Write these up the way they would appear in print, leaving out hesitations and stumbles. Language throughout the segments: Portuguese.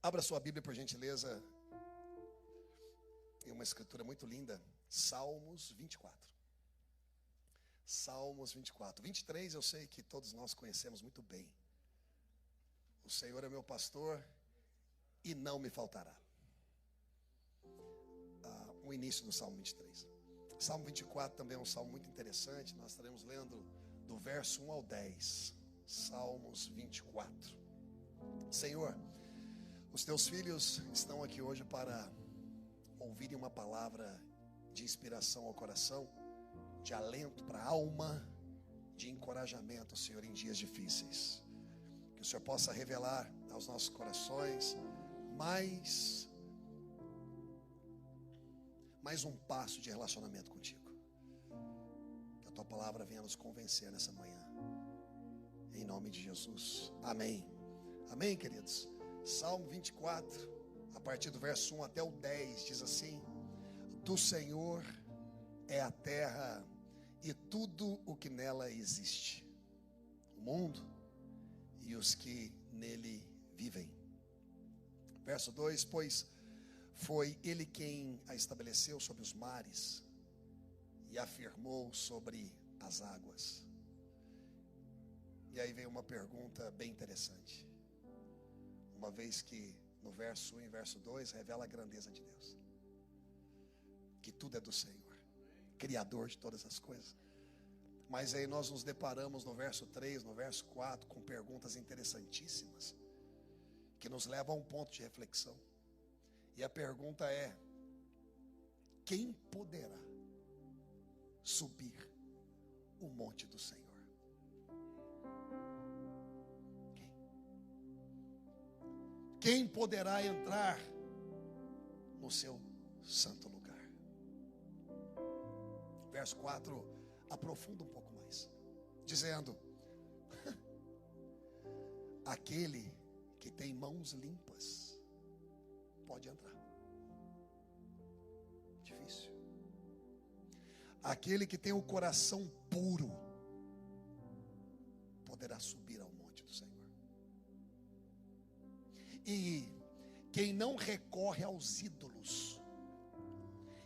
Abra sua Bíblia, por gentileza, em uma escritura muito linda, Salmos 24. Salmos 24. 23 eu sei que todos nós conhecemos muito bem. O Senhor é meu pastor e não me faltará. O início do Salmo 23. Salmo 24 também é um salmo muito interessante. Nós estaremos lendo do verso 1 ao 10. Salmos 24. Senhor, os teus filhos estão aqui hoje para ouvirem uma palavra de inspiração ao coração, de alento para a alma, de encorajamento, Senhor, em dias difíceis. Que o Senhor possa revelar aos nossos corações mais um passo de relacionamento contigo. Que a tua palavra venha nos convencer nessa manhã. Em nome de Jesus. Amém. Amém, queridos. Salmo 24, a partir do verso 1 até o 10, diz assim: do Senhor é a terra e tudo o que nela existe, o mundo e os que nele vivem. Verso 2: pois foi ele quem a estabeleceu sobre os mares e afirmou sobre as águas. E aí vem uma pergunta bem interessante, uma vez que no verso 1 e verso 2 revela a grandeza de Deus, que tudo é do Senhor, Criador de todas as coisas. Mas aí nós nos deparamos no verso 3, no verso 4, com perguntas interessantíssimas, que nos levam a um ponto de reflexão. E a pergunta é: quem poderá subir o monte do Senhor? Quem poderá entrar no seu santo lugar? Verso 4 aprofunda um pouco mais, dizendo: aquele que tem mãos limpas pode entrar. Difícil. Aquele que tem o coração puro poderá subir ao monte do Senhor. E quem não recorre aos ídolos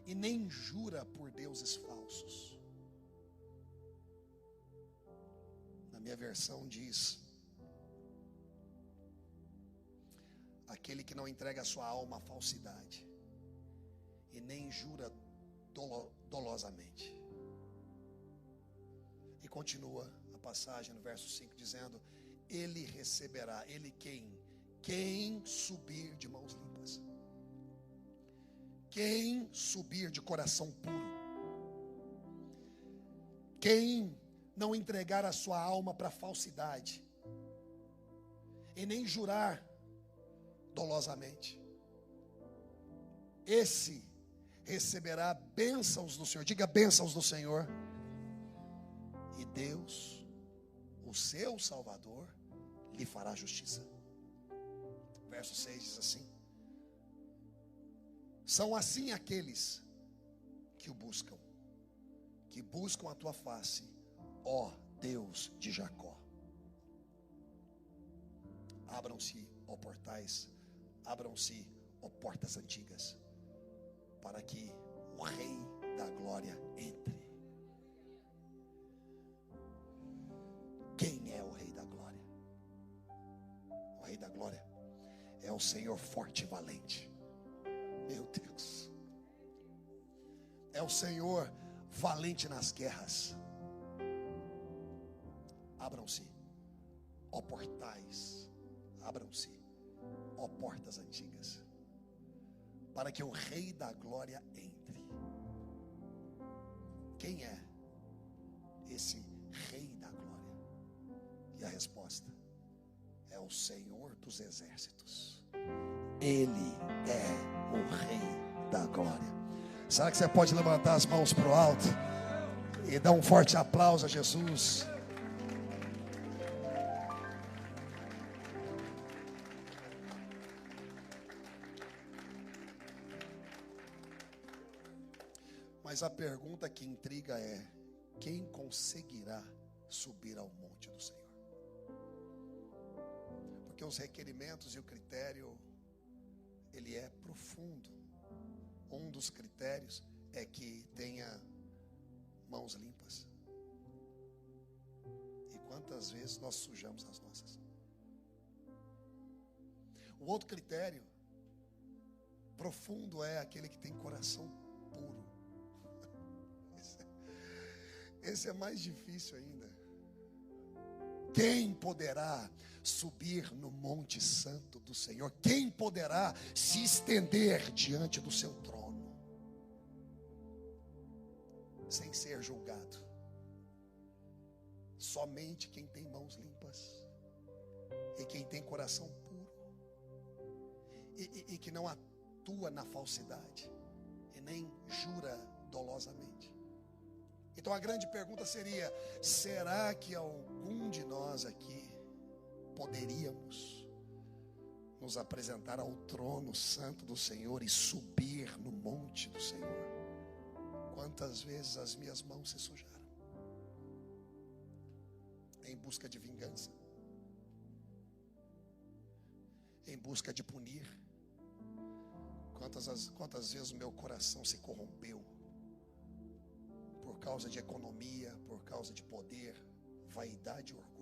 e nem jura por deuses falsos. Na minha versão diz: aquele que não entrega a sua alma à falsidade e nem jura dolosamente. E continua a passagem no verso 5 dizendo: ele receberá, ele quem subir de mãos limpas, quem subir de coração puro, quem não entregar a sua alma para a falsidade e nem jurar dolosamente, esse receberá bênçãos do Senhor. Diga: bênçãos do Senhor. E Deus, o seu Salvador, lhe fará justiça. Verso 6 diz assim: são assim aqueles que o buscam, que buscam a tua face, ó Deus de Jacó. Abram-se, ó portais, abram-se, ó portas antigas, para que o Rei da Glória entre. Quem é o Rei da Glória? O Rei da Glória é o Senhor forte e valente. Meu Deus, é o Senhor valente nas guerras. Abram-se, ó portais, abram-se, ó portas antigas, para que o Rei da Glória entre. Quem é esse Rei da Glória? E a resposta é o Senhor dos Exércitos. Ele é o Rei da Glória. Será que você pode levantar as mãos para o alto e dar um forte aplauso a Jesus? Mas a pergunta que intriga é: quem conseguirá subir ao monte do Senhor? Porque os requerimentos e o critério ele é profundo. Um dos critérios é que tenha mãos limpas. E quantas vezes nós sujamos as nossas? O outro critério profundo é aquele que tem coração puro. Esse é mais difícil ainda. Quem poderá subir no monte santo do Senhor? Quem poderá se estender diante do seu trono sem ser julgado? Somente quem tem mãos limpas e quem tem coração puro e que não atua na falsidade e nem jura dolosamente. Então a grande pergunta seria: será que algum de nós aqui poderíamos nos apresentar ao trono santo do Senhor e subir no monte do Senhor? Quantas vezes as minhas mãos se sujaram em busca de vingança, em busca de punir? Quantas vezes o meu coração se corrompeu por causa de economia, por causa de poder, vaidade e orgulho?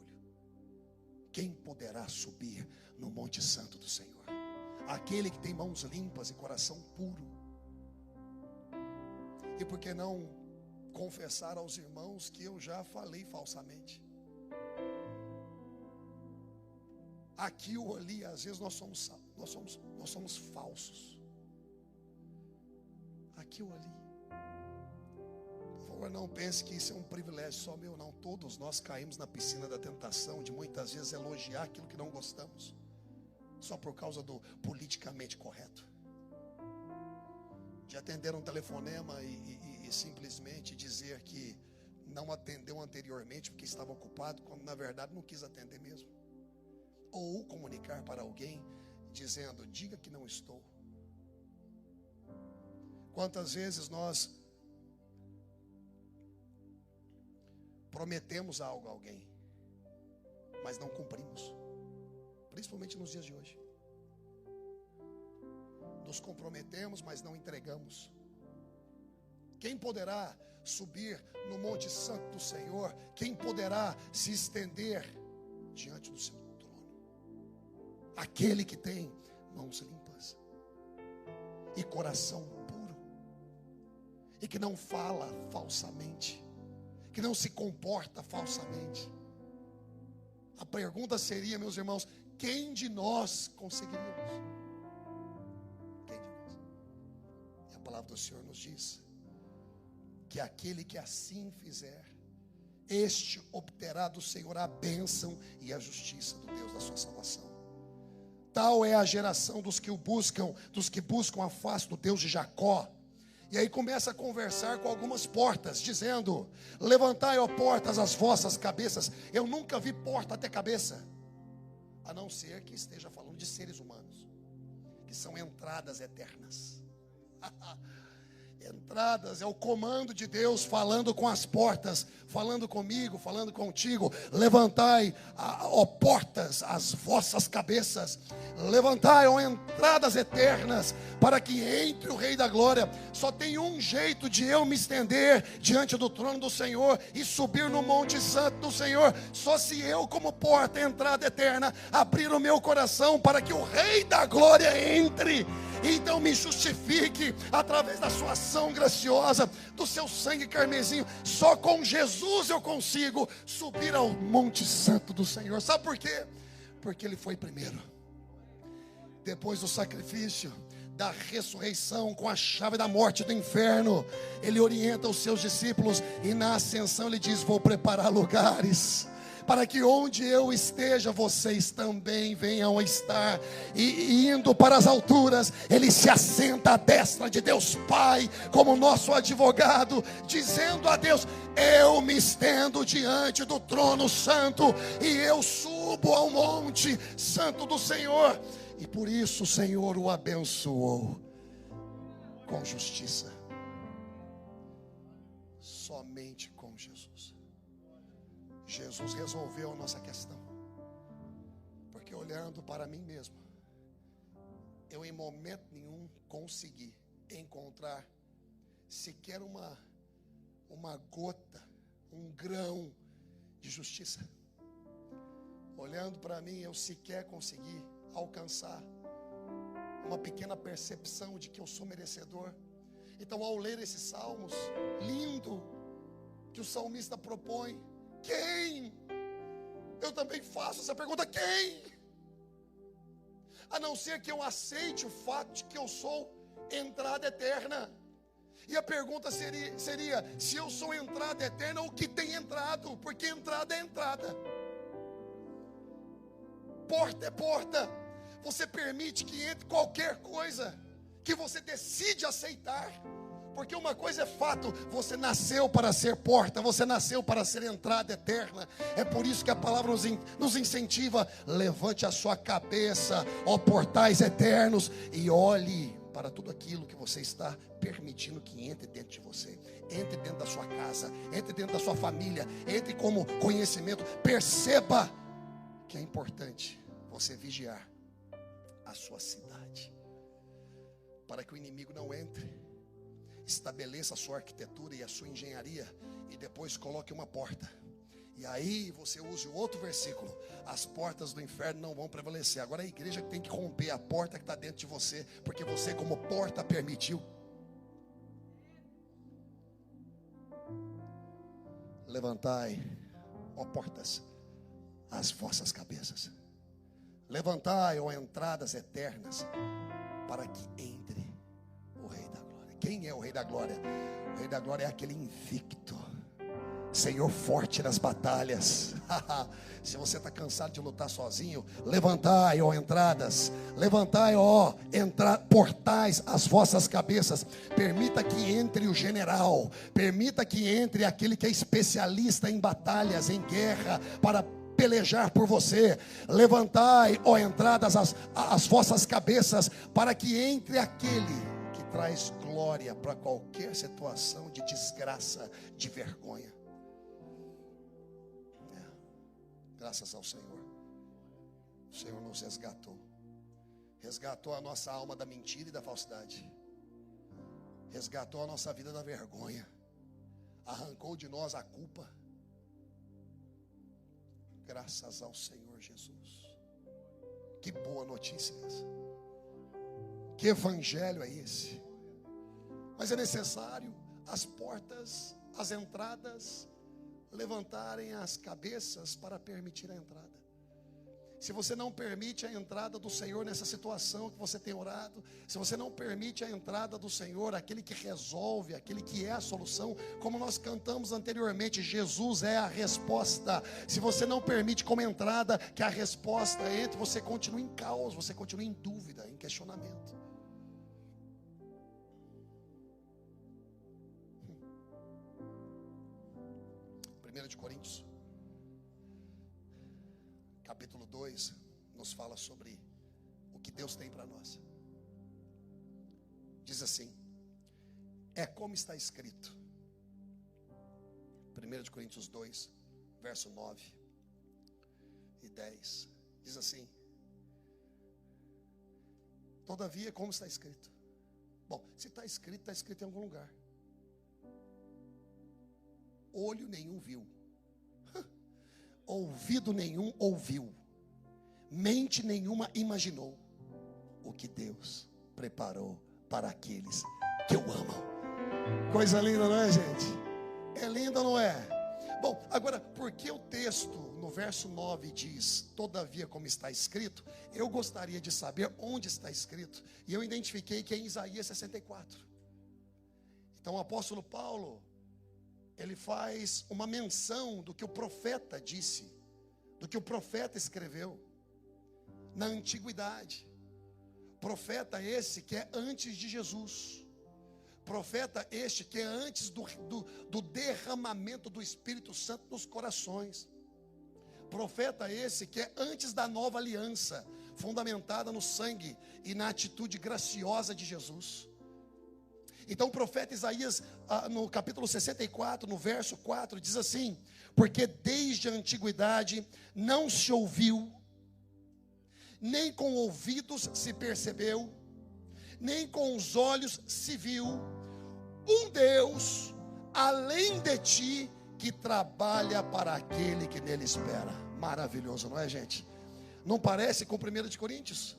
Quem poderá subir no monte santo do Senhor? Aquele que tem mãos limpas e coração puro. E por que não confessar aos irmãos que eu já falei falsamente? Aqui ou ali, às vezes nós somos falsos. Aqui ou ali. Por favor, não pense que isso é um privilégio só meu, não. Todos nós caímos na piscina da tentação de muitas vezes elogiar aquilo que não gostamos, só por causa do politicamente correto. De atender um telefonema e simplesmente dizer que não atendeu anteriormente porque estava ocupado, quando na verdade não quis atender mesmo. Ou comunicar para alguém dizendo: diga que não estou. Quantas vezes nós prometemos algo a alguém, mas não cumprimos, principalmente nos dias de hoje. Nos comprometemos, mas não entregamos. Quem poderá subir no monte santo do Senhor? Quem poderá se estender diante do seu trono? Aquele que tem mãos limpas e coração puro, e que não fala falsamente, que não se comporta falsamente. A pergunta seria, meus irmãos, quem de nós conseguiríamos? Quem de nós? E a palavra do Senhor nos diz que aquele que assim fizer, este obterá do Senhor a bênção e a justiça do Deus da sua salvação. Tal é a geração dos que buscam a face do Deus de Jacó. E aí começa a conversar com algumas portas, dizendo: levantai, ó portas, as vossas cabeças. Eu nunca vi porta até cabeça, a não ser que esteja falando de seres humanos, que são entradas eternas. Entradas é o comando de Deus falando com as portas, falando comigo, falando contigo. Levantai, ó portas, as vossas cabeças. Levantai, ó entradas eternas, para que entre o Rei da Glória. Só tem um jeito de eu me estender diante do trono do Senhor e subir no monte santo do Senhor. Só se eu, como porta, entrada eterna, abrir o meu coração para que o Rei da Glória entre. Então me justifique através da sua ação graciosa, do seu sangue carmesim. Só com Jesus eu consigo subir ao monte santo do Senhor. Sabe por quê? Porque Ele foi primeiro. Depois do sacrifício, da ressurreição, com a chave da morte e do inferno, Ele orienta os seus discípulos, e na ascensão Ele diz: vou preparar lugares, para que onde eu esteja, vocês também venham a estar. E indo para as alturas, Ele se assenta à destra de Deus Pai, como nosso advogado, dizendo a Deus: eu me estendo diante do trono santo, e eu subo ao monte santo do Senhor. E por isso o Senhor o abençoou com justiça. Somente com Jesus. Jesus resolveu a nossa questão. Porque olhando para mim mesmo, eu eu em momento nenhum consegui encontrar sequer uma gota, um grão de justiça. Olhando para mim, eu sequer consegui alcançar uma pequena percepção de que eu sou merecedor. Então, ao ler esses salmos, lindo, que o salmista propõe, quem? Eu também faço essa pergunta, quem? A não ser que eu aceite o fato de que eu sou entrada eterna. E a pergunta seria, se eu sou entrada eterna, o que tem entrado? Porque entrada é entrada, porta é porta. Você permite que entre qualquer coisa que você decide aceitar. Porque uma coisa é fato, você nasceu para ser porta, você nasceu para ser entrada eterna. É por isso que a palavra nos incentiva: levante a sua cabeça, ó portais eternos, e olhe para tudo aquilo que você está permitindo que entre dentro de você. Entre dentro da sua casa, entre dentro da sua família, entre como conhecimento. Perceba que é importante você vigiar a sua cidade, para que o inimigo não entre. Estabeleça a sua arquitetura e a sua engenharia, e depois coloque uma porta. E aí você use o outro versículo: as portas do inferno não vão prevalecer. Agora a igreja tem que romper a porta que está dentro de você, porque você como porta permitiu. Levantai, ó portas, as vossas cabeças. Levantai, ó entradas eternas, para que entre o Rei da Glória. Quem é o Rei da Glória? O Rei da Glória é aquele invicto, Senhor forte nas batalhas. Se você está cansado de lutar sozinho, levantai, ó entradas, levantai, ó portais, as vossas cabeças. Permita que entre o general, permita que entre aquele que é especialista em batalhas, em guerra, para pelejar por você. Levantai, ó entradas, as vossas cabeças, para que entre aquele que traz glória para qualquer situação de desgraça, de vergonha. Graças ao Senhor. O Senhor nos resgatou. Resgatou a nossa alma da mentira e da falsidade. Resgatou a nossa vida da vergonha. Arrancou de nós a culpa. Graças ao Senhor Jesus. Que boa notícia é essa. Que evangelho é esse? Mas é necessário as portas, as entradas, levantarem as cabeças para permitir a entrada. Se você não permite a entrada do Senhor nessa situação que você tem orado, se você não permite a entrada do Senhor, aquele que resolve, aquele que é a solução, como nós cantamos anteriormente, Jesus é a resposta. Se você não permite como entrada que a resposta entre, você continua em caos, você continua em dúvida, em questionamento. De Coríntios, capítulo 2, nos fala sobre o que Deus tem para nós. Diz assim: é como está escrito. 1 de Coríntios 2, verso 9 e 10, diz assim: todavia, como está escrito. Bom, se está escrito em algum lugar. Olho nenhum viu, ouvido nenhum ouviu, mente nenhuma imaginou o que Deus preparou para aqueles que o amam. Coisa linda, não é, gente? É linda, não é? Bom, agora, porque o texto no verso 9 diz, todavia como está escrito, eu gostaria de saber onde está escrito, e eu identifiquei que é em Isaías 64. Então o apóstolo Paulo, ele faz uma menção do que o profeta disse, do que o profeta escreveu na antiguidade. Profeta esse que é antes de Jesus. Profeta este que é antes do derramamento do Espírito Santo nos corações. Profeta esse que é antes da nova aliança, fundamentada no sangue e na atitude graciosa de Jesus. Então o profeta Isaías, no capítulo 64, no verso 4, diz assim: porque desde a antiguidade não se ouviu, nem com ouvidos se percebeu, nem com os olhos se viu um Deus além de ti, que trabalha para aquele que nele espera. Maravilhoso, não é, gente? Não parece com 1 de Coríntios?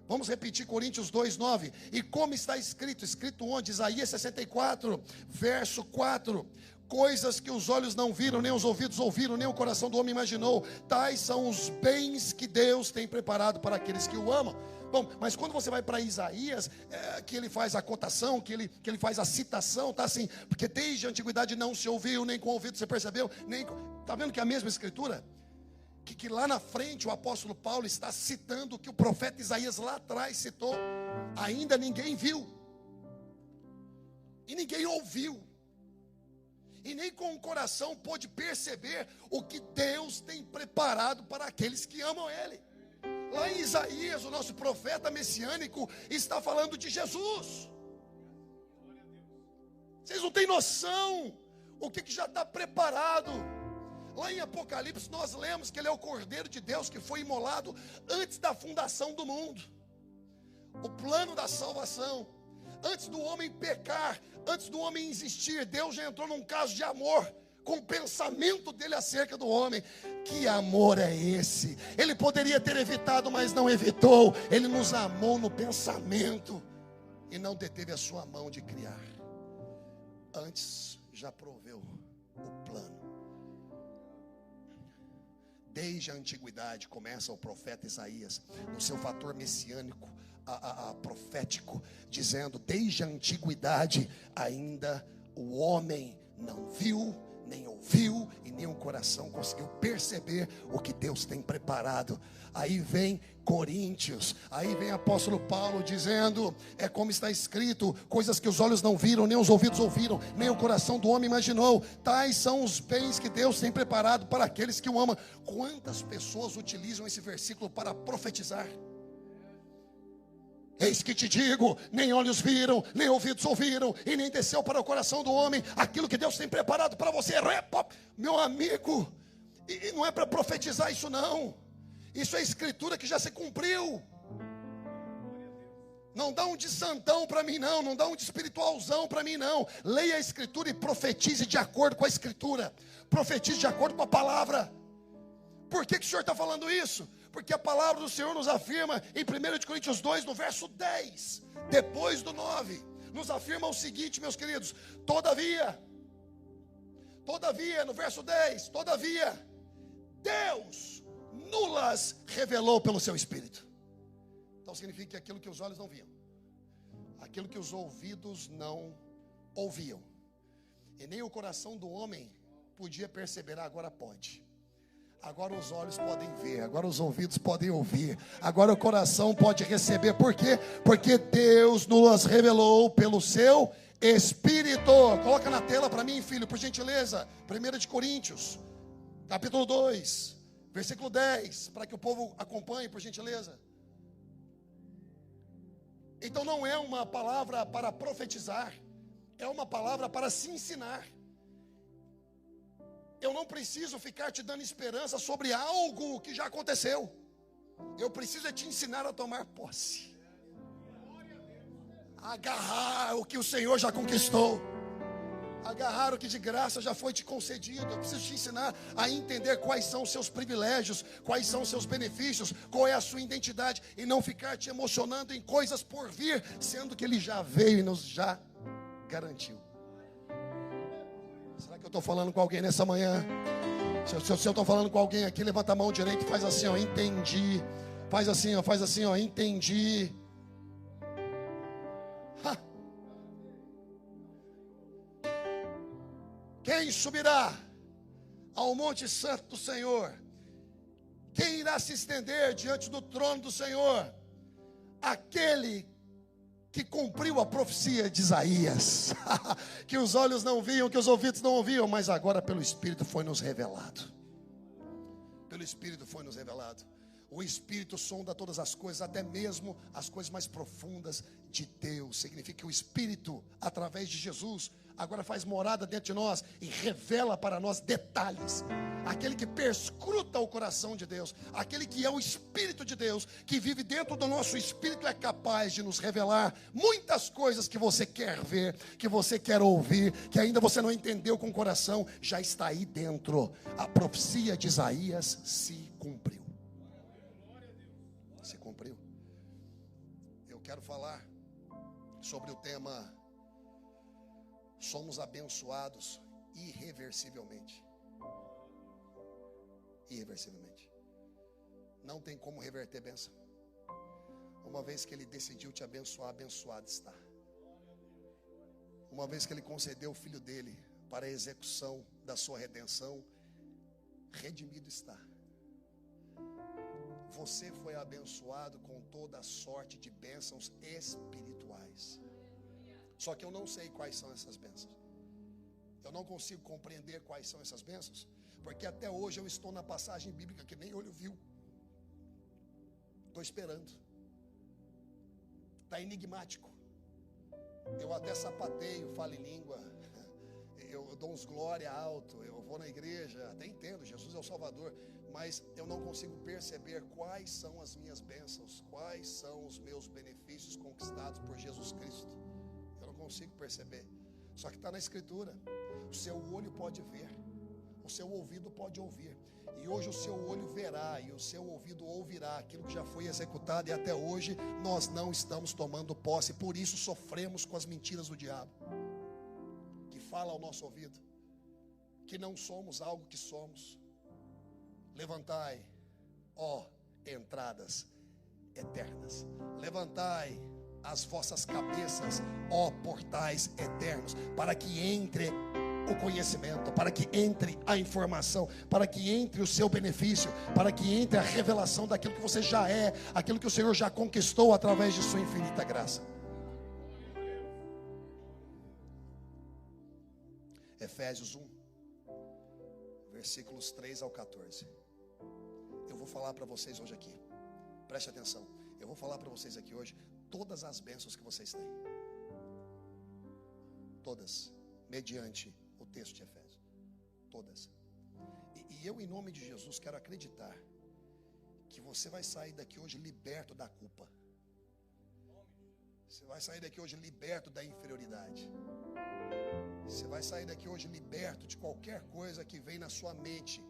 Vamos repetir Coríntios 2:9. E como está escrito? Escrito onde? Isaías 64, verso 4. Coisas que os olhos não viram, nem os ouvidos ouviram, nem o coração do homem imaginou. Tais são os bens que Deus tem preparado para aqueles que o amam. Bom, mas quando você vai para Isaías, que ele faz a cotação, que ele faz a citação, tá assim, porque desde a antiguidade não se ouviu, nem com o ouvido você percebeu, está vendo que é a mesma escritura? Que lá na frente o apóstolo Paulo está citando o que o profeta Isaías lá atrás citou. Ainda ninguém viu, e ninguém ouviu, e nem com o coração pôde perceber o que Deus tem preparado para aqueles que amam Ele. Lá em Isaías, o nosso profeta messiânico está falando de Jesus. Vocês não têm noção o que já está preparado. Lá em Apocalipse nós lemos que Ele é o Cordeiro de Deus que foi imolado antes da fundação do mundo. O plano da salvação, antes do homem pecar, antes do homem existir, Deus já entrou num caso de amor com o pensamento dele acerca do homem. Que amor é esse? Ele poderia ter evitado, mas não evitou. Ele nos amou no pensamento e não deteve a sua mão de criar. Antes já proveu o plano. Desde a antiguidade começa o profeta Isaías, no seu fator messiânico, profético, dizendo: desde a antiguidade ainda o homem não viu, nem ouviu, e nem o coração conseguiu perceber o que Deus tem preparado. Aí vem Coríntios, aí vem apóstolo Paulo dizendo, é como está escrito: coisas que os olhos não viram, nem os ouvidos ouviram, nem o coração do homem imaginou, tais são os bens que Deus tem preparado para aqueles que o amam. Quantas pessoas utilizam esse versículo para profetizar? Eis que te digo, nem olhos viram, nem ouvidos ouviram, e nem desceu para o coração do homem aquilo que Deus tem preparado para você. Meu amigo, e não é para profetizar isso não. Isso é escritura que já se cumpriu. Não dá um de santão para mim não, não dá um de espiritualzão para mim não. Leia a escritura e profetize de acordo com a escritura. Profetize de acordo com a palavra. Por que o Senhor está falando isso? Porque a palavra do Senhor nos afirma em 1 de Coríntios 2, no verso 10, depois do 9, nos afirma o seguinte, meus queridos: todavia, no verso 10, todavia, Deus nulas revelou pelo seu Espírito. Então significa que aquilo que os olhos não viam, aquilo que os ouvidos não ouviam, e nem o coração do homem podia perceber, agora pode. Agora os olhos podem ver, agora os ouvidos podem ouvir, agora o coração pode receber. Por quê? Porque Deus nos revelou pelo seu Espírito. Coloca na tela para mim, filho, por gentileza. 1 de Coríntios, capítulo 2, versículo 10, para que o povo acompanhe, por gentileza. Então não é uma palavra para profetizar, é uma palavra para se ensinar. Eu não preciso ficar te dando esperança sobre algo que já aconteceu. Eu preciso te ensinar a tomar posse, agarrar o que o Senhor já conquistou, agarrar o que de graça já foi te concedido. Eu preciso te ensinar a entender quais são os seus privilégios, quais são os seus benefícios, qual é a sua identidade, e não ficar te emocionando em coisas por vir, sendo que Ele já veio e nos já garantiu. Será que eu estou falando com alguém nessa manhã? Se eu estou falando com alguém aqui, levanta a mão direita e faz assim, ó, entendi. Faz assim, ó, entendi. Ha. Quem subirá ao monte santo do Senhor? Quem irá se estender diante do trono do Senhor? Aquele que cumpriu a profecia de Isaías, que os olhos não viam, que os ouvidos não ouviam, mas agora pelo Espírito foi nos revelado. Pelo Espírito foi nos revelado. O Espírito sonda todas as coisas, até mesmo as coisas mais profundas de Deus. Significa que o Espírito, através de Jesus, agora faz morada dentro de nós e revela para nós detalhes. Aquele que perscruta o coração de Deus, aquele que é o Espírito de Deus, que vive dentro do nosso espírito, é capaz de nos revelar muitas coisas que você quer ver, que você quer ouvir, que ainda você não entendeu com o coração, já está aí dentro. A profecia de Isaías se cumpriu. Se cumpriu. Eu quero falar sobre o tema: somos abençoados irreversivelmente. Irreversivelmente. Não tem como reverter bênção. Uma vez que Ele decidiu te abençoar, abençoado está. Uma vez que Ele concedeu o Filho dele para a execução da sua redenção, redimido está. Você foi abençoado com toda a sorte de bênçãos espirituais. Só que eu não sei quais são essas bênçãos. Eu não consigo compreender quais são essas bênçãos, porque até hoje eu estou na passagem bíblica que nem olho viu. Estou esperando. Está enigmático. Eu até sapateio, falo em língua, eu dou uns glória alto, eu vou na igreja, até entendo, Jesus é o Salvador, mas eu não consigo perceber quais são as minhas bênçãos, quais são os meus benefícios conquistados por Jesus Cristo. Eu não consigo perceber. Só que está na Escritura. O seu olho pode ver, o seu ouvido pode ouvir, e hoje o seu olho verá e o seu ouvido ouvirá aquilo que já foi executado, e até hoje nós não estamos tomando posse. Por isso sofremos com as mentiras do diabo, que fala ao nosso ouvido que não somos algo que somos. Levantai, ó entradas eternas, levantai as vossas cabeças, ó portais eternos, para que entre o conhecimento, para que entre a informação, para que entre o seu benefício, para que entre a revelação daquilo que você já é, aquilo que o Senhor já conquistou através de sua infinita graça. Efésios 1, versículos 3 ao 14. Eu vou falar para vocês hoje aqui, preste atenção, eu vou falar para vocês aqui hoje todas as bênçãos que vocês têm, todas, mediante o texto de Efésios, todas. E eu, em nome de Jesus, quero acreditar que você vai sair daqui hoje liberto da culpa. Você vai sair daqui hoje liberto da inferioridade. Você vai sair daqui hoje liberto de qualquer coisa que vem na sua mente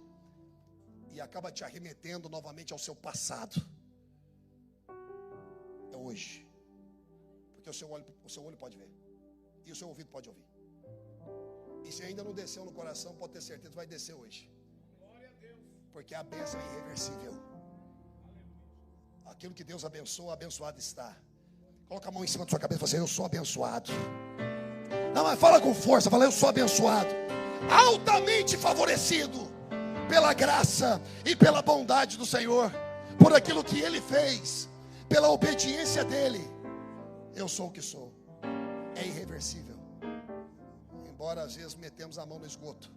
e acaba te arremetendo novamente ao seu passado. É hoje. Porque o seu olho pode ver e o seu ouvido pode ouvir. E se ainda não desceu no coração, pode ter certeza, vai descer hoje. Porque a bênção é irreversível. Aquilo que Deus abençoa, abençoado está. Coloca a mão em cima da sua cabeça e fala assim: eu sou abençoado. Não, mas fala com força, fala: eu sou abençoado, altamente favorecido pela graça e pela bondade do Senhor, por aquilo que Ele fez, pela obediência dEle. Eu sou o que sou. É irreversível. Embora às vezes metemos a mão no esgoto,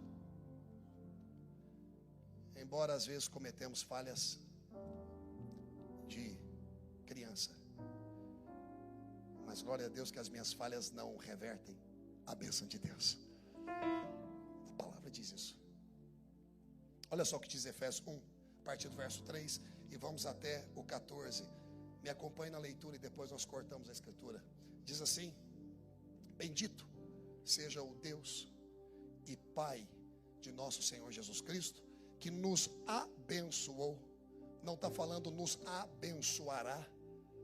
embora às vezes cometemos falhas de criança, mas glória a Deus que as minhas falhas não revertem a bênção de Deus. A palavra diz isso. Olha só o que diz Efésios 1, a partir do verso 3, e vamos até o 14. Me acompanhe na leitura e depois nós cortamos a escritura. Diz assim: bendito seja o Deus e Pai de nosso Senhor Jesus Cristo, que nos abençoou. Não está falando nos abençoará,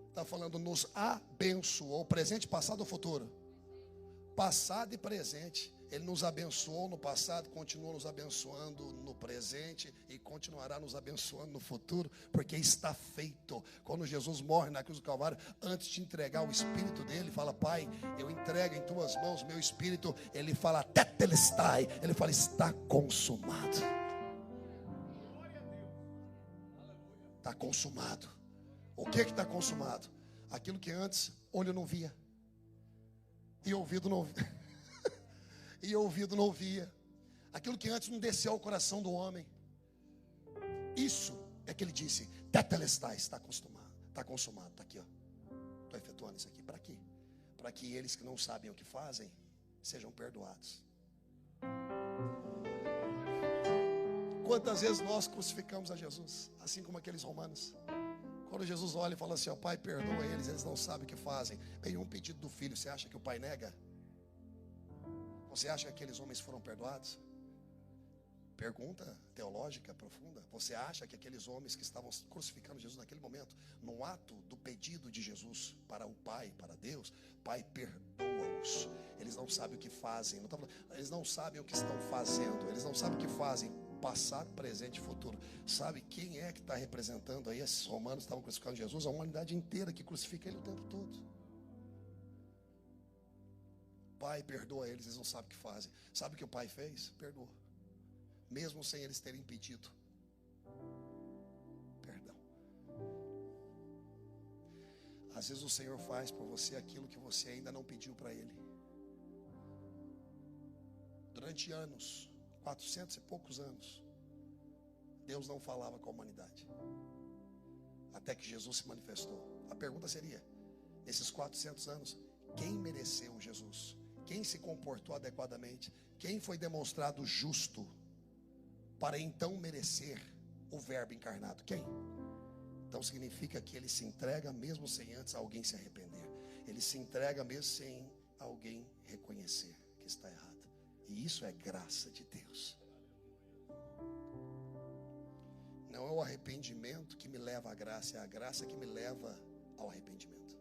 está falando nos abençoou, presente, passado ou futuro? Passado e presente. Ele nos abençoou no passado, continua nos abençoando no presente e continuará nos abençoando no futuro, porque está feito. Quando Jesus morre na cruz do Calvário, antes de entregar o Espírito dele, fala: Pai, eu entrego em tuas mãos meu Espírito. Ele fala tetelestai, ele fala: está consumado. Está consumado. O que está consumado? Aquilo que antes olho não via e ouvido não via. E ouvido não ouvia, aquilo que antes não desceu ao coração do homem. Isso é que ele disse: tetelestai, está consumado, está aqui, ó. Estou efetuando isso aqui, para quê? Para que eles que não sabem o que fazem, sejam perdoados. Quantas vezes nós crucificamos a Jesus, assim como aqueles romanos? Quando Jesus olha e fala assim, ó, Pai, perdoa eles, eles não sabem o que fazem. Vem um pedido do filho, você acha que o pai nega? Você acha que aqueles homens foram perdoados? Pergunta teológica profunda. Você acha que aqueles homens que estavam crucificando Jesus naquele momento, no ato do pedido de Jesus para o Pai, para Deus, Pai, perdoa-os, eles não sabem o que fazem, eles não sabem o que estão fazendo, eles não sabem o que fazem, passado, presente e futuro. Sabe quem é que está representando aí? Esses romanos estavam crucificando Jesus, a humanidade inteira que crucifica ele o tempo todo. Pai, perdoa eles, eles não sabem o que fazem. Sabe o que o Pai fez? Perdoa, mesmo sem eles terem pedido perdão. Às vezes o Senhor faz por você aquilo que você ainda não pediu para Ele. Durante anos, 400 e poucos anos, Deus não falava com a humanidade, até que Jesus se manifestou. A pergunta seria, nesses 400 anos, quem mereceu Jesus? Quem se comportou adequadamente? Quem foi demonstrado justo para então merecer o verbo encarnado? Quem? Então significa que ele se entrega mesmo sem antes alguém se arrepender. Ele se entrega mesmo sem alguém reconhecer que está errado. E isso é graça de Deus. Não é o arrependimento que me leva à graça, é a graça que me leva ao arrependimento.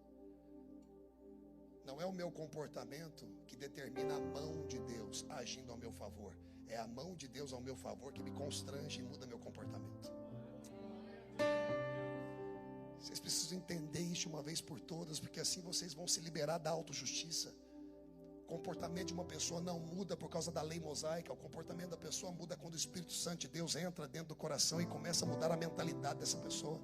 Não é o meu comportamento que determina a mão de Deus agindo ao meu favor. É a mão de Deus ao meu favor que me constrange e muda meu comportamento. Vocês precisam entender isso uma vez por todas, porque assim vocês vão se liberar da autojustiça. O comportamento de uma pessoa não muda por causa da lei mosaica. O comportamento da pessoa muda quando o Espírito Santo de Deus entra dentro do coração e começa a mudar a mentalidade dessa pessoa.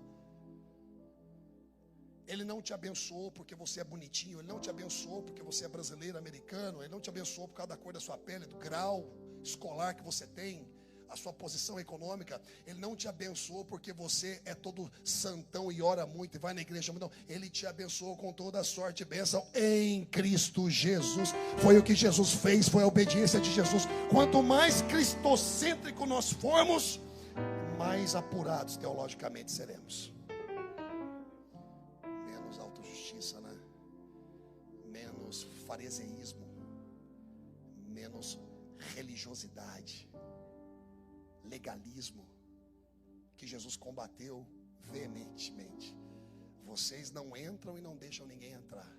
Ele não te abençoou porque você é bonitinho. Ele não te abençoou porque você é brasileiro, americano. Ele não te abençoou por causa da cor da sua pele, do grau escolar que você tem, a sua posição econômica. Ele não te abençoou porque você é todo santão e ora muito e vai na igreja. Não, ele te abençoou com toda a sorte e bênção em Cristo Jesus. Foi o que Jesus fez, foi a obediência de Jesus. Quanto mais cristocêntrico nós formos, mais apurados teologicamente seremos. Menos autojustiça, né? Menos fariseísmo, menos religiosidade, legalismo, que Jesus combateu veementemente. Vocês não entram e não deixam ninguém entrar.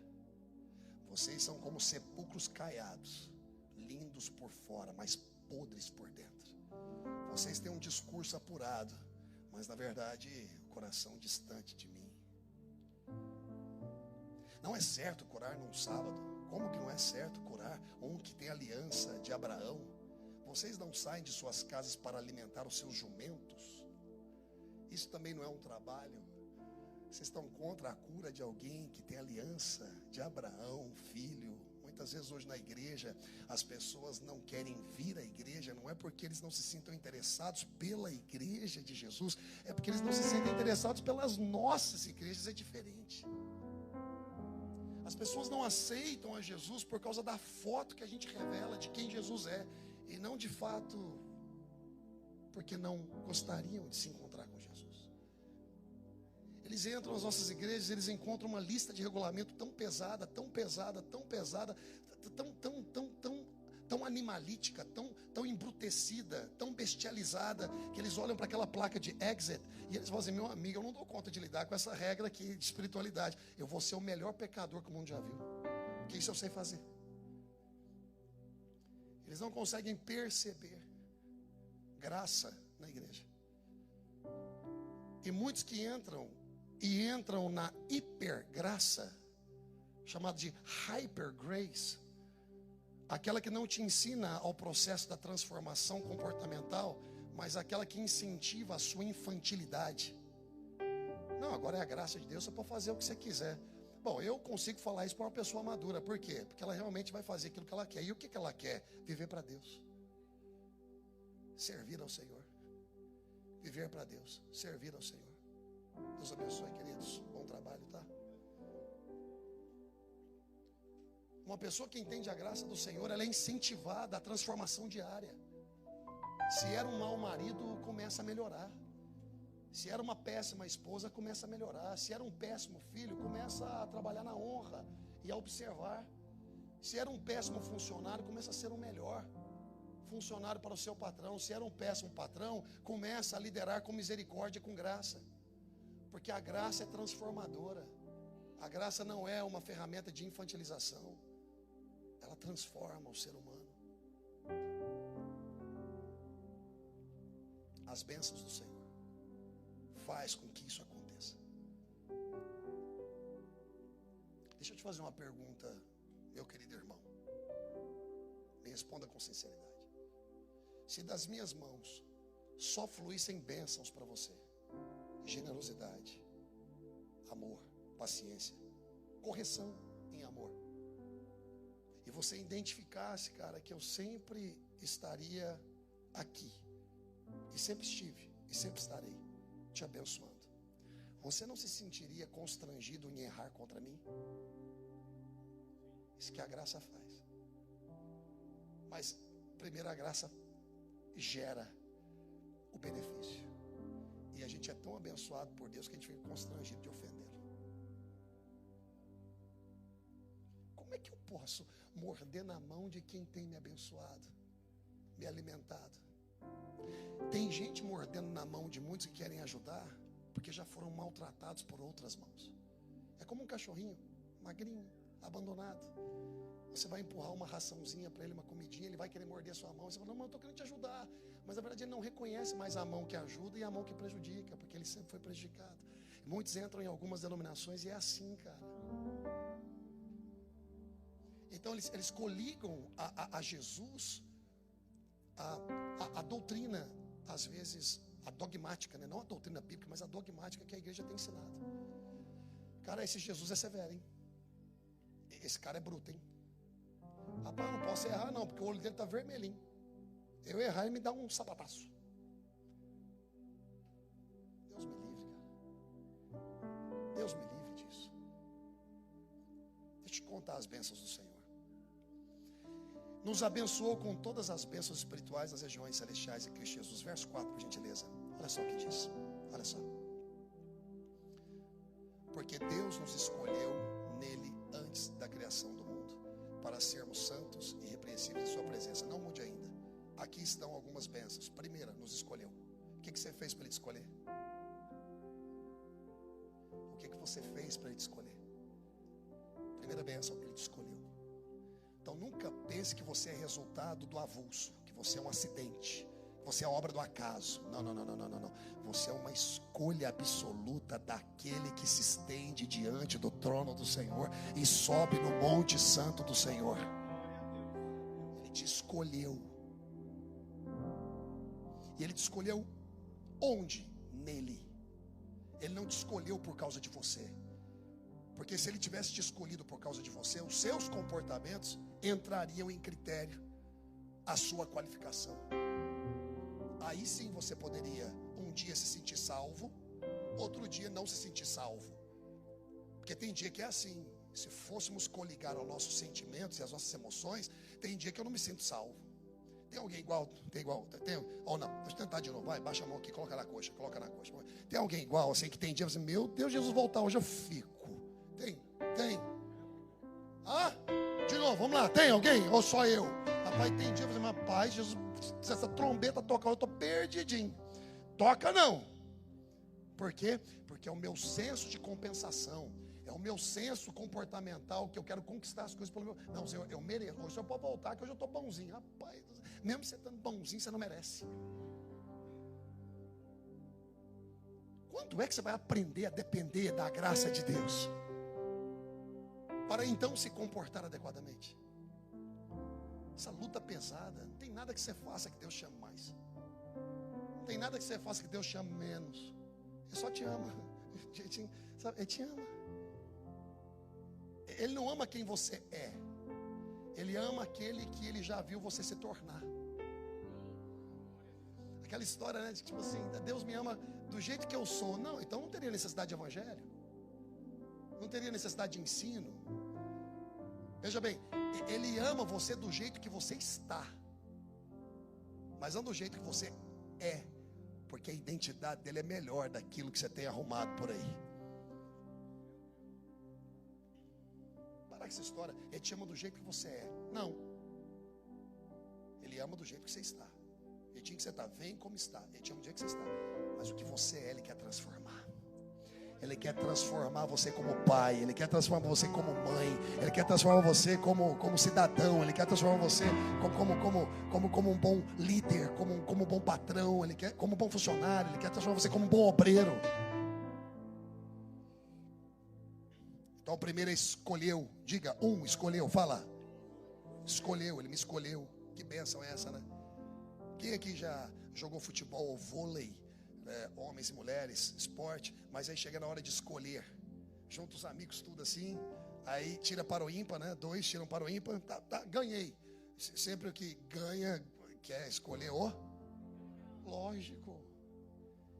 Vocês são como sepulcros caiados, lindos por fora, mas podres por dentro. Vocês têm um discurso apurado, mas na verdade o coração distante de mim. Não é certo curar num sábado. Como que não é certo curar um que tem aliança de Abraão? Vocês não saem de suas casas para alimentar os seus jumentos? Isso também não é um trabalho? Vocês estão contra a cura de alguém que tem aliança de Abraão, filho? Muitas vezes hoje na igreja, as pessoas não querem vir à igreja, não é porque eles não se sintam interessados pela igreja de Jesus, é porque eles não se sentem interessados pelas nossas igrejas, é diferente. As pessoas não aceitam a Jesus por causa da foto que a gente revela de quem Jesus é, e não de fato porque não gostariam de se encontrar com Jesus. Eles entram nas nossas igrejas, eles encontram uma lista de regulamento tão pesada, tão pesada, tão pesada, tão animalítica, tão embrutecida, tão bestializada, que eles olham para aquela placa de exit e eles falam assim: meu amigo, eu não dou conta de lidar com essa regra aqui de espiritualidade. Eu vou ser o melhor pecador que o mundo já viu, porque isso eu sei fazer. Eles não conseguem perceber graça na igreja. E muitos que entram na hipergraça, chamada de hyper grace, aquela que não te ensina ao processo da transformação comportamental, mas aquela que incentiva a sua infantilidade. Não, agora é a graça de Deus, você pode fazer o que você quiser. Bom, eu consigo falar isso para uma pessoa madura. Por quê? Porque ela realmente vai fazer aquilo que ela quer. E o que ela quer? Viver para Deus, servir ao Senhor. Viver para Deus, servir ao Senhor. Deus abençoe, queridos. Bom trabalho, tá? Uma pessoa que entende a graça do Senhor, ela é incentivada à transformação diária. Se era um mau marido, começa a melhorar. Se era uma péssima esposa, começa a melhorar. Se era um péssimo filho, começa a trabalhar na honra e a observar. Se era um péssimo funcionário, começa a ser um melhor funcionário para o seu patrão. Se era um péssimo patrão, começa a liderar com misericórdia e com graça. Porque a graça é transformadora. A graça não é uma ferramenta de infantilização. Ela transforma o ser humano. As bênçãos do Senhor faz com que isso aconteça. Deixa eu te fazer uma pergunta, meu querido irmão. Me responda com sinceridade. Se das minhas mãos só fluíssem bênçãos para você, generosidade, amor, paciência, correção em amor, e você identificasse, cara, que eu sempre estaria aqui, e sempre estive, e sempre estarei te abençoando, você não se sentiria constrangido em errar contra mim? Isso que a graça faz. Mas primeiro a graça gera o benefício, e a gente é tão abençoado por Deus que a gente fica constrangido de ofendê-lo. Como é que eu posso morder na mão de quem tem me abençoado, me alimentado? Tem gente mordendo na mão de muitos que querem ajudar, porque já foram maltratados por outras mãos. É como um cachorrinho, magrinho, abandonado. Você vai empurrar uma raçãozinha para ele, uma comidinha, ele vai querer morder a sua mão. Você fala, não, mas eu estou querendo te ajudar. Mas na verdade ele não reconhece mais a mão que ajuda e a mão que prejudica, porque ele sempre foi prejudicado. Muitos entram em algumas denominações e é assim, cara. Então eles coligam a Jesus, a doutrina, às vezes, a dogmática, né? Não a doutrina bíblica, mas a dogmática que a igreja tem ensinado. Cara, esse Jesus é severo, hein? Esse cara é bruto, hein? Rapaz, não posso errar não, porque o olho dele está vermelhinho. Eu errar, ele me dá um sapataço. Deus me livre, cara. Deus me livre disso. Deixa eu te contar as bênçãos do Senhor. Nos abençoou com todas as bênçãos espirituais nas regiões celestiais em Cristo Jesus. Verso 4, por gentileza. Olha só o que diz. Olha só. Porque Deus nos escolheu nele antes da criação do mundo, para sermos santos e irrepreensíveis em sua presença. Não mude ainda. Aqui estão algumas bênçãos. Primeira, nos escolheu. O que você fez para ele te escolher? O que você fez para ele te escolher? Primeira bênção, ele te escolheu. Então nunca pense que você é resultado do avulso, que você é um acidente, que você é obra do acaso. Não. Você é uma escolha absoluta daquele que se estende diante do trono do Senhor e sobe no monte santo do Senhor. Ele te escolheu. E ele te escolheu onde? Nele. Ele não te escolheu por causa de você. Porque se ele tivesse te escolhido por causa de você, os seus comportamentos entrariam em critério a sua qualificação. Aí sim você poderia um dia se sentir salvo, outro dia não se sentir salvo. Porque tem dia que é assim. Se fôssemos coligar aos nossos sentimentos e às nossas emoções, tem dia que eu não me sinto salvo. Tem alguém igual? Tem igual? Tem? Ou não? Deixa eu tentar de novo. Vai, baixa a mão aqui, coloca na coxa. Tem alguém igual assim que tem dia assim, meu Deus, Jesus voltar hoje eu fico. Tem. Ah, de novo, vamos lá. Tem alguém? Ou só eu? Rapaz, tem dia, mas rapaz, Jesus, se essa trombeta tocar, eu estou perdidinho. Toca não. Por quê? Porque é o meu senso de compensação. É o meu senso comportamental que eu quero conquistar as coisas pelo meu. Não, Senhor, eu mereço. Hoje o Senhor pode voltar, que hoje eu estou bonzinho. Rapaz, mesmo você estando bonzinho, você não merece. Quando é que você vai aprender a depender da graça de Deus? Para então se comportar adequadamente. Essa luta pesada, não tem nada que você faça que Deus chame mais. Não tem nada que você faça que Deus chame menos. Ele só te ama. Ele te ama. Ele não ama quem você é. Ele ama aquele que ele já viu você se tornar. Aquela história, né, de tipo assim, Deus me ama do jeito que eu sou. Não, então não teria necessidade de evangelho. Não teria necessidade de ensino. Veja bem, Ele ama você do jeito que você está, mas não do jeito que você é, porque a identidade dele é melhor daquilo que você tem arrumado por aí. Para com essa história, Ele te ama do jeito que você é. Não, Ele ama do jeito que você está. O jeitinho que você está, vem como está. Ele te ama do jeito que você está, mas o que você é, Ele quer transformar. Ele quer transformar você como pai, Ele quer transformar você como mãe, Ele quer transformar você como cidadão, Ele quer transformar você como um bom líder, como um bom patrão, Ele quer como um bom funcionário, Ele quer transformar você como um bom obreiro. Então o primeiro escolheu, diga, escolheu, fala. Escolheu, Ele me escolheu. Que bênção é essa, né? Quem aqui já jogou futebol ou vôlei? Homens e mulheres, esporte, mas aí chega na hora de escolher, junta os amigos tudo assim, aí tira para o ímpar, né? 2 tiram para o ímpar, tá, ganhei. Sempre o que ganha quer escolher lógico.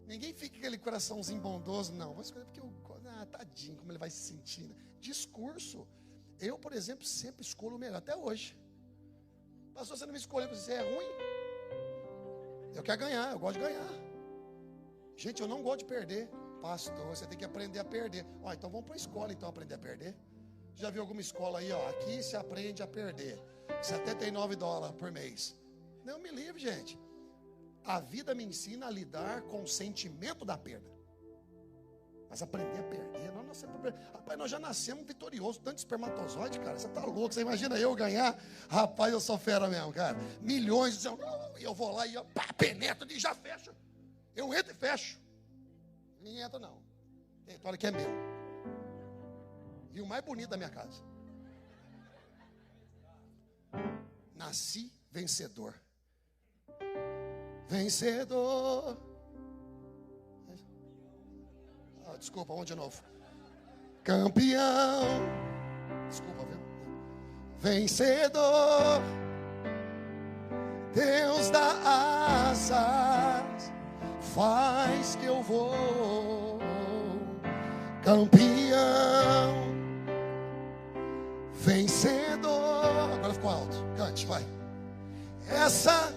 Ninguém fica com aquele coraçãozinho bondoso, não. Vou escolher porque tadinho, como ele vai se sentir. Discurso. Eu, por exemplo, sempre escolho o melhor, até hoje. Pastor, você não me escolheu, você é ruim? Eu quero ganhar, eu gosto de ganhar. Gente, eu não gosto de perder. Pastor, você tem que aprender a perder. Então vamos para a escola então aprender a perder. Já viu alguma escola aí, aqui se aprende a perder. $79 por mês. Não me livre, gente. A vida me ensina a lidar com o sentimento da perda. Mas aprender a perder, nós nascemos para perder. Rapaz, nós já nascemos vitoriosos, tanto espermatozoide, cara. Você tá louco, você imagina eu ganhar? Rapaz, eu sou fera mesmo, cara. Milhões, e eu vou lá e penetro e já fecho. Eu entro e fecho. Ninguém entra não. Olha que é meu. E o mais bonito da minha casa. Nasci vencedor. Vencedor. Desculpa, vamos de novo. Campeão. Desculpa, viu? Vencedor. Deus dá asas, faz que eu vou. Campeão. Vencedor. Agora ficou alto. Cante, vai. Essa.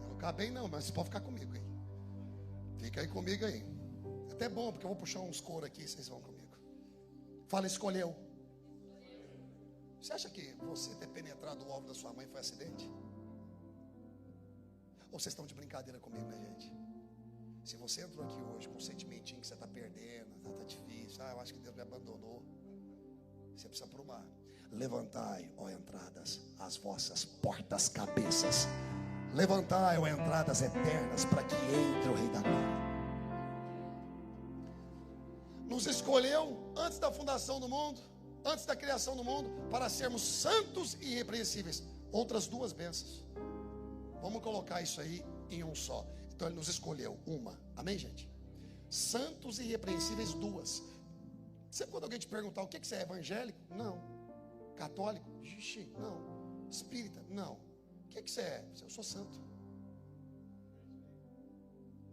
Não cabe bem não, mas você pode ficar comigo aí. Fica aí comigo aí. Até bom, porque eu vou puxar uns coros aqui, vocês vão comigo. Fala, escolheu. Você acha que você ter penetrado o óvulo da sua mãe foi acidente? Ou vocês estão de brincadeira comigo, né, gente? Se você entrou aqui hoje com um sentimentinho que você está perdendo, está difícil, eu acho que Deus me abandonou, você precisa aprumar. Levantai, ó entradas, as vossas portas cabeças. Levantai, ó entradas eternas, para que entre o Rei da Glória. Nos escolheu antes da fundação do mundo, antes da criação do mundo, para sermos santos e irrepreensíveis. Outras 2 bênçãos. Vamos colocar isso aí em um só. Então Ele nos escolheu uma. Amém, gente? Santos e irrepreensíveis 2. Sempre quando alguém te perguntar o que você é, evangélico? Não. Católico? Ixi, não. Espírita? Não. O que você é? Eu sou santo.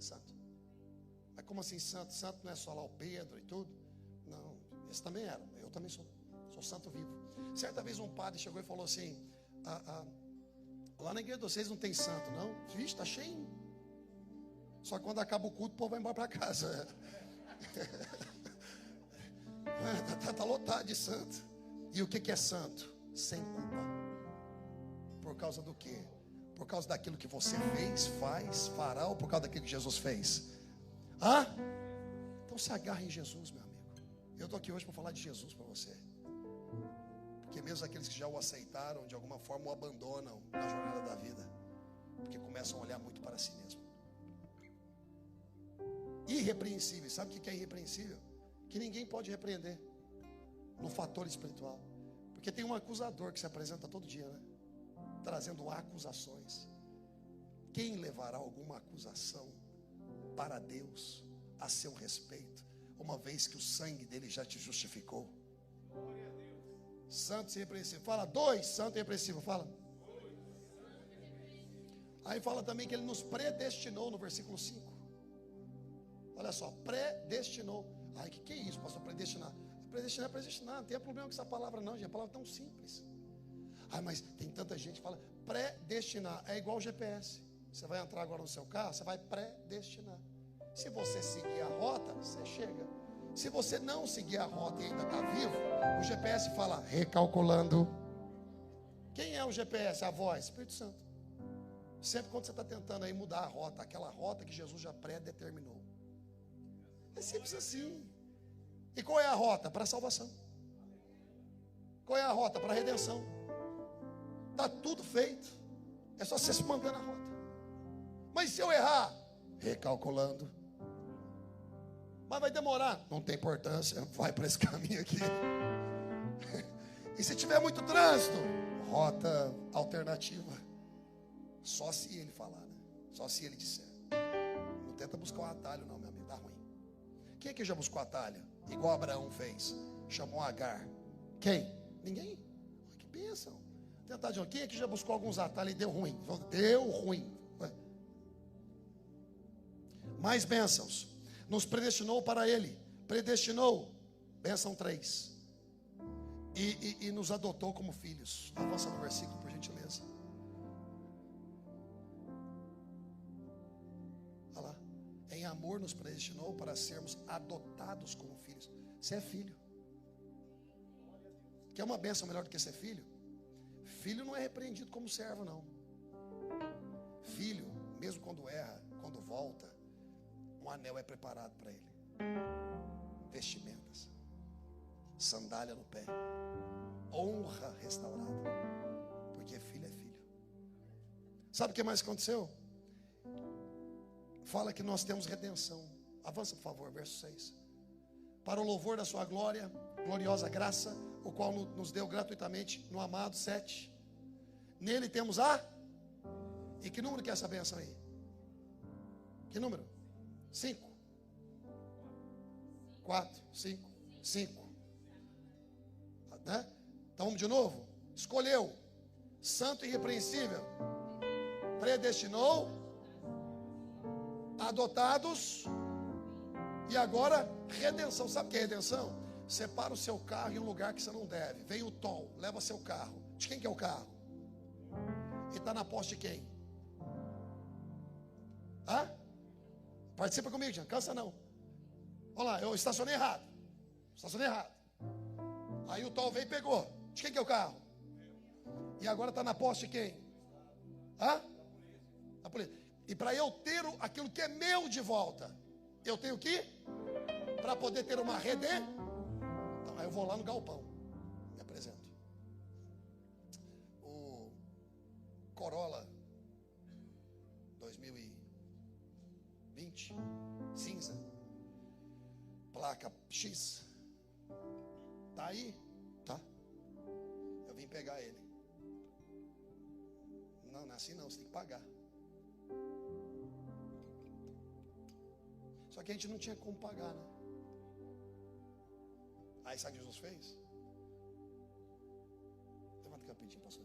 Santo. Mas como assim santo? Santo não é só lá o Pedro e tudo? Não, esse também era. Eu também sou santo vivo. Certa vez um padre chegou e falou assim: lá na igreja de vocês não tem santo, não? Vixe, está cheio. Só que quando acaba o culto, o povo vai embora para casa. Está lotado de santo. E o que é santo? Sem culpa. Por causa do quê? Por causa daquilo que você fez, faz, fará, ou por causa daquilo que Jesus fez? Então se agarre em Jesus, meu amigo. Eu estou aqui hoje para falar de Jesus para você. Porque mesmo aqueles que já o aceitaram, de alguma forma o abandonam na jornada da vida. Porque começam a olhar muito para si mesmo. Irrepreensível. Sabe o que é irrepreensível? Que ninguém pode repreender no fator espiritual. Porque tem um acusador que se apresenta todo dia, né? Trazendo acusações. Quem levará alguma acusação para Deus a seu respeito, uma vez que o sangue dele já te justificou? Santo e irrepreensível. Fala, 2, santo e irrepreensível. Fala. Aí fala também que ele nos predestinou no versículo 5. Olha só, predestinou. Ai, que é isso, pastor, predestinar? Predestinar é predestinar, não tem problema com essa palavra não, gente, a palavra é tão simples. Ai, mas tem tanta gente que fala, predestinar, é igual o GPS. Você vai entrar agora no seu carro, você vai predestinar. Se você seguir a rota, você chega. Se você não seguir a rota e ainda está vivo, o GPS fala, recalculando. Quem é o GPS? A voz, Espírito Santo. Sempre quando você está tentando aí mudar a rota, aquela rota que Jesus já pré-determinou. É simples assim. E qual é a rota? Para a salvação. Qual é a rota? Para a redenção. Está tudo feito. É só você se manter na rota. Mas se eu errar? Recalculando. Mas vai demorar. Não tem importância. Vai para esse caminho aqui. E se tiver muito trânsito? Rota alternativa. Só se ele falar, né? Só se ele disser. Não tenta buscar um atalho não, meu amigo. Dá ruim. Quem aqui já buscou atalho? Igual Abraão fez. Chamou Agar. Quem? Ninguém. Que bênção. Tentar de quem aqui já buscou alguns atalhos e deu ruim? Deu ruim. Mais bênçãos. Nos predestinou para ele. Predestinou. Bênção 3. E nos adotou como filhos. Avança no versículo, por gentileza. Olha lá. Em amor nos predestinou para sermos adotados como filhos. Você é filho. Quer uma bênção melhor do que ser filho? Filho não é repreendido como servo, não. Filho, mesmo quando erra, quando volta, um anel é preparado para ele. Vestimentas. Sandália no pé. Honra restaurada. Porque filho é filho. Sabe o que mais aconteceu? Fala que nós temos redenção. Avança, por favor, verso 6. Para o louvor da sua glória, gloriosa graça, o qual nos deu gratuitamente no amado 7. Nele temos a... E que número que é essa bênção aí? Que número? 5. 4, 5, 5. Né? Então vamos de novo. Escolheu. Santo e irrepreensível. Predestinou. Adotados. E agora, redenção. Sabe o que é redenção? Separa o seu carro em um lugar que você não deve. Vem o toll, leva seu carro. De quem que é o carro? E está na posse de quem? Hã? Participa comigo, Jean. Cansa não. Olha lá, eu estacionei errado. Estacionei errado. Aí o toll veio e pegou. De quem que é o carro? E agora está na posse de quem? Hã? Da polícia. E para eu ter aquilo que é meu de volta, eu tenho que? Para poder ter uma redenção. Então, aí eu vou lá no galpão. Me apresento. O Corolla 2020, cinza, placa X. Tá aí? Tá. Eu vim pegar ele. Não, não é assim não, você tem que pagar. Só que a gente não tinha como pagar, né? Aí sabe o que Jesus fez? Levanta rapidinho, pastor.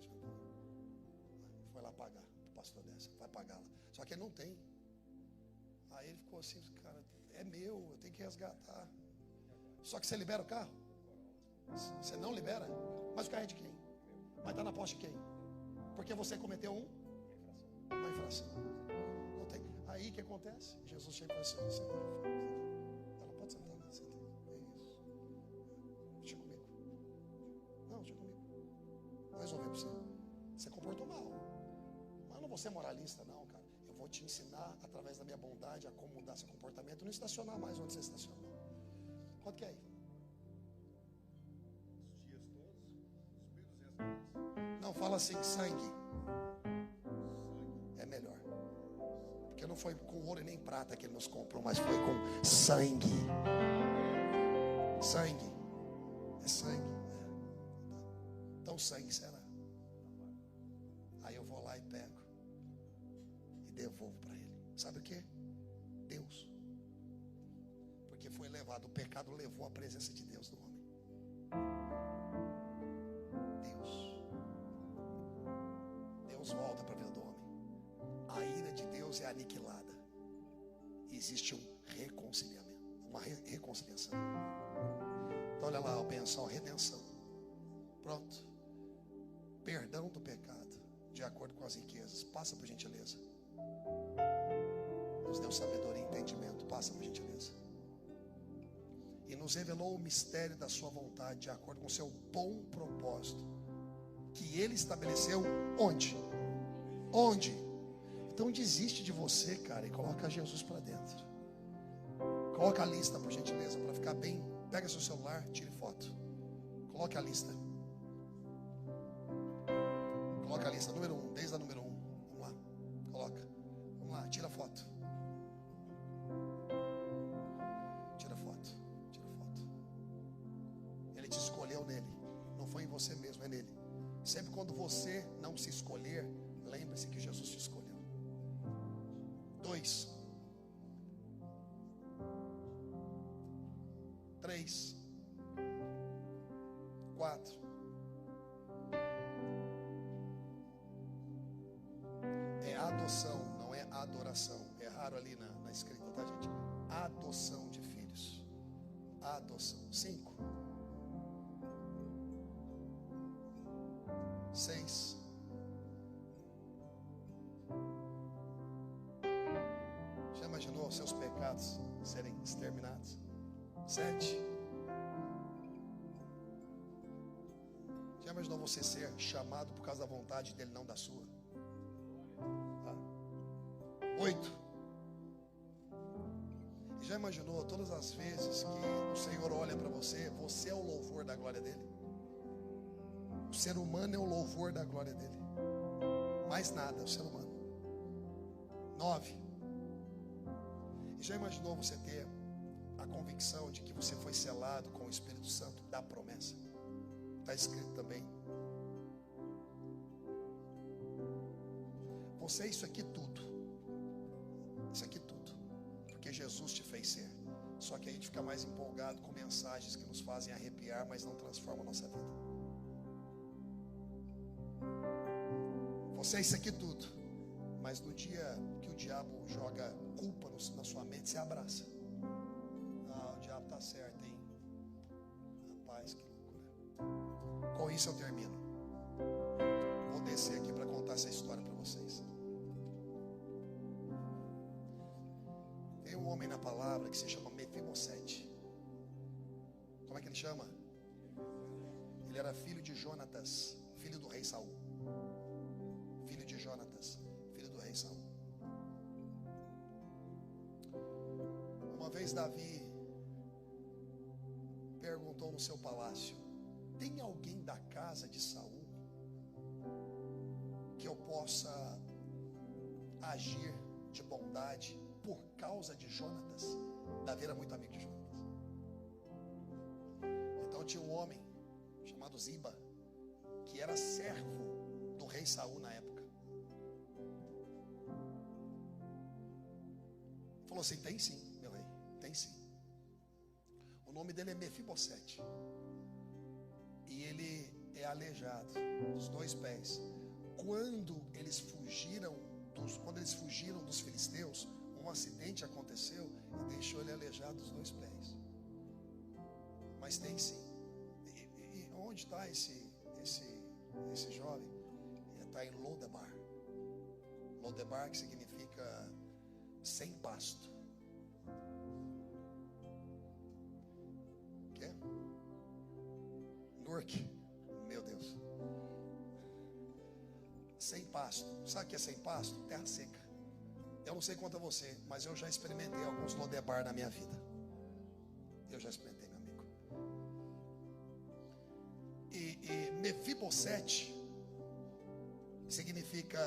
Foi lá pagar. O pastor dessa, vai pagar lá. Só que ele não tem. Aí ele ficou assim, cara, é meu, eu tenho que resgatar. Só que você libera o carro? Você não libera? Mas o carro é de quem? Mas está na posse de quem? Porque você cometeu uma infração. Não tem. Aí o que acontece? Jesus chega e fala assim, ela pode sentar lá, senta aí. É isso. Deixa comigo. Não, deixa comigo. Vou resolver para você. Você comportou mal. Mas eu não vou ser moralista não, cara. Eu vou te ensinar, através da minha bondade, a como mudar seu comportamento e não estacionar mais onde você estacionou. Quanto que é aí? Não, fala assim, sangue. É melhor. Porque não foi com ouro e nem prata que ele nos comprou, mas foi com sangue. Sangue. É sangue. Então sangue será. Aí eu vou lá e pego. E devolvo para ele. Sabe o que? Deus. Porque foi levado, o pecado levou a presença de Deus no homem. Deus volta para a vida do homem. de Deus é aniquilada. Existe um reconciliamento, uma reconciliação. Então olha lá, benção, redenção. Pronto. Perdão do pecado, de acordo com as riquezas. Passa por gentileza. Nos deu sabedoria e entendimento. Passa por gentileza. E nos revelou o mistério da sua vontade, de acordo com o seu bom propósito, que Ele estabeleceu onde? Onde? Então desiste de você, cara, e coloca Jesus para dentro. Coloca a lista, por gentileza, para ficar bem. Pega seu celular, tire foto. Coloque a lista. Coloca a lista, número 1, desde a número 1. Vamos lá, coloca. Vamos lá, tira a foto. Tira a foto, tira a foto. Ele te escolheu nele. Não foi em você mesmo, é nele. Sempre quando você não se escolher, lembre-se que Jesus te escolheu. 2, 3, 4. É adoção, não é adoração. É raro ali na escrita, tá, gente? Adoção de filhos. Adoção. 5, 6. Já imaginou seus pecados serem exterminados? 7. Já imaginou você ser chamado por causa da vontade dele, não da sua? 8. Já imaginou todas as vezes que o Senhor olha para você, você é o louvor da glória dele? O ser humano é o louvor da glória dele. Mais nada, o ser humano. 9. Já imaginou você ter a convicção de que você foi selado com o Espírito Santo da promessa? Está escrito também. Você é isso aqui tudo. Isso aqui tudo. Porque Jesus te fez ser. Só que a gente fica mais empolgado com mensagens que nos fazem arrepiar, mas não transformam a nossa vida. Você é isso aqui tudo. Mas no dia que o diabo joga culpa na sua mente, você abraça. Ah, o diabo está certo, hein? Rapaz, que loucura. Com isso eu termino. Vou descer aqui para contar essa história para vocês. Tem um homem na palavra que se chama Mefibosete. Como é que ele chama? Ele era filho de Jonatas, filho do rei Saul. Filho de Jonatas, filho do rei Saul. Uma vez Davi perguntou no seu palácio: tem alguém da casa de Saul que eu possa agir de bondade por causa de Jonatas? Davi era muito amigo de Jonatas. Então tinha um homem chamado Ziba, que era servo do rei Saul na época. Falou assim: tem sim, meu rei, tem sim. O nome dele é Mefibosete. E ele é aleijado dos 2 pés. Quando eles fugiram dos filisteus, um acidente aconteceu e deixou ele aleijado dos 2 pés. Mas tem sim. E onde está esse jovem? Ele está em Lodebar. Lodebar, que significa sem pasto. Que? Nurk. Meu Deus. Sem pasto. Sabe o que é sem pasto? Terra seca. Eu não sei quanto a você, mas eu já experimentei alguns Lodebar na minha vida. Eu já experimentei, meu amigo. E Mefibosete significa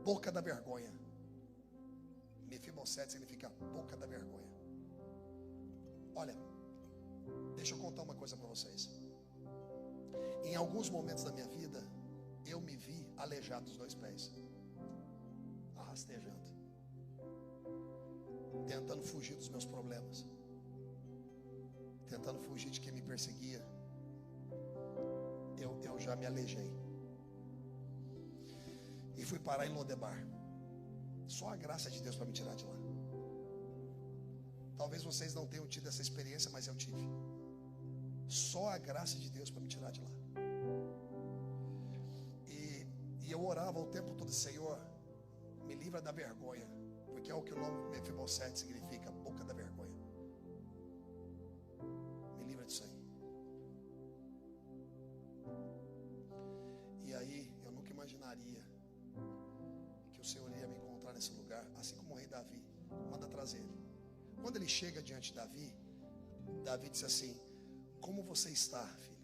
boca da vergonha. Mefibosete significa boca da vergonha. Olha, deixa eu contar uma coisa para vocês. Em alguns momentos da minha vida, eu me vi aleijado dos 2 pés, rastejando, tentando fugir dos meus problemas, tentando fugir de quem me perseguia. Eu já me aleijei e fui parar em Lodebar. Só a graça de Deus para me tirar de lá. Talvez vocês não tenham tido essa experiência, mas eu tive. Só a graça de Deus para me tirar de lá. E eu orava o tempo todo: Senhor, me livra da vergonha, porque é o que o nome Mefibosete significa, boca da vergonha. Me livra disso aí. E aí eu nunca imaginaria que o Senhor ia me encontrar nesse lugar, assim como o rei Davi. Manda trazer ele. Quando ele chega diante de Davi, Davi disse assim: como você está, filho?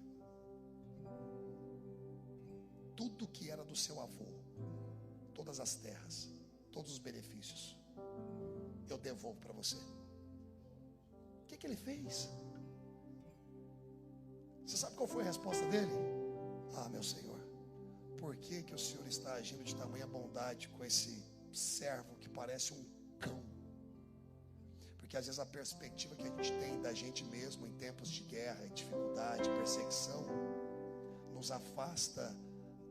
Tudo que era do seu avô, todas as terras, todos os benefícios, eu devolvo para você. O que ele fez? Você sabe qual foi a resposta dele? Ah, meu Senhor, por que o Senhor está agindo de tamanha bondade com esse servo que parece um cão? Porque às vezes a perspectiva que a gente tem da gente mesmo em tempos de guerra, dificuldade, perseguição, nos afasta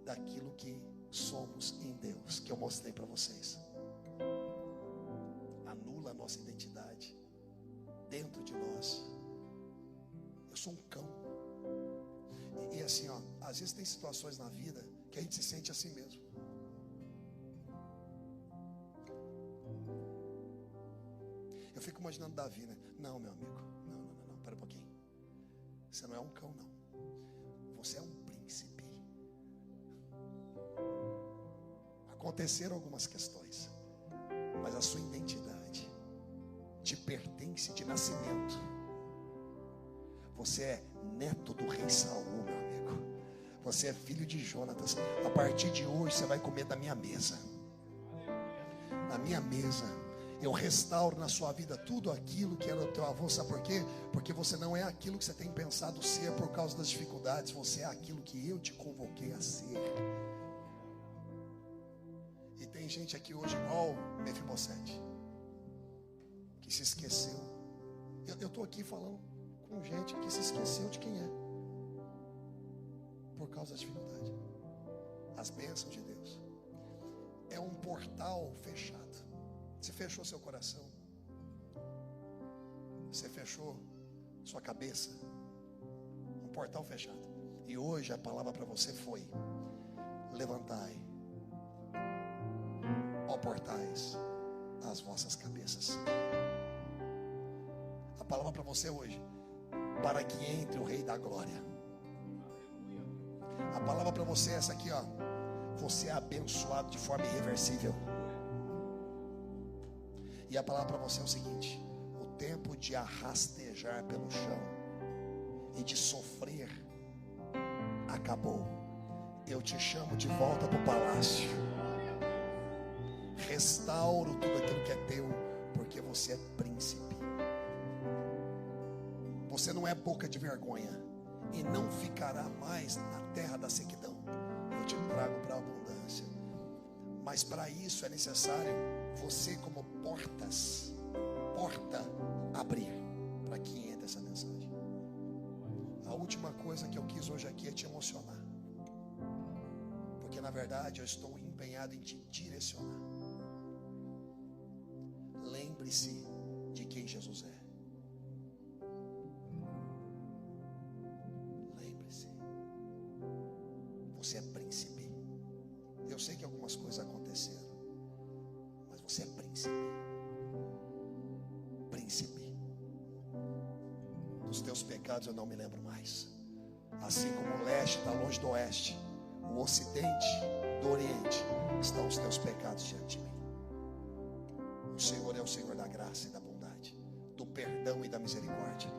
daquilo que somos em Deus, que eu mostrei para vocês. Anula a nossa identidade dentro de nós. Eu sou um cão. E assim, ó, às vezes tem situações na vida que a gente se sente assim mesmo. Eu fico imaginando Davi, né? Não, meu amigo, não, pera um pouquinho. Você não é um cão, não. Você é um príncipe. Aconteceram algumas questões, mas a sua identidade te pertence de nascimento. Você é neto do rei Saul, meu amigo. Você é filho de Jonatas. A partir de hoje você vai comer da minha mesa. Na minha mesa eu restauro na sua vida tudo aquilo que era do teu avô. Sabe por quê? Porque você não é aquilo que você tem pensado ser por causa das dificuldades. Você é aquilo que eu te convoquei a ser. E tem gente aqui hoje igual Mefibosete, que se esqueceu. Eu estou aqui falando com gente que se esqueceu de quem é, por causa da dificuldade. As bênçãos de Deus é um portal fechado. Você fechou seu coração, você fechou sua cabeça, um portal fechado. E hoje a palavra para você foi: levantai, ó portais, as vossas cabeças. A palavra para você hoje: para que entre o Rei da Glória. A palavra para você é essa aqui, ó: você é abençoado de forma irreversível. E a palavra para você é o seguinte: o tempo de arrastejar pelo chão e de sofrer acabou. Eu te chamo de volta para o palácio. Restauro tudo aquilo que é teu, porque você é príncipe. Você não é boca de vergonha e não ficará mais na terra da sequidão. Eu te trago para a abundância. Mas para isso é necessário você, como porta abrir para que entre essa mensagem. A última coisa que eu quis hoje aqui é te emocionar, porque na verdade eu estou empenhado em te direcionar. Lembre-se de quem Jesus é. Lembre-se, você é príncipe. Eu sei que algumas coisas aconteceram, mas você é príncipe. Príncipe. Dos teus pecados eu não me lembro mais. Assim como o leste está longe do oeste, o ocidente do oriente, estão os teus pecados diante de mim. O Senhor é o Senhor da graça e da bondade, do perdão e da misericórdia.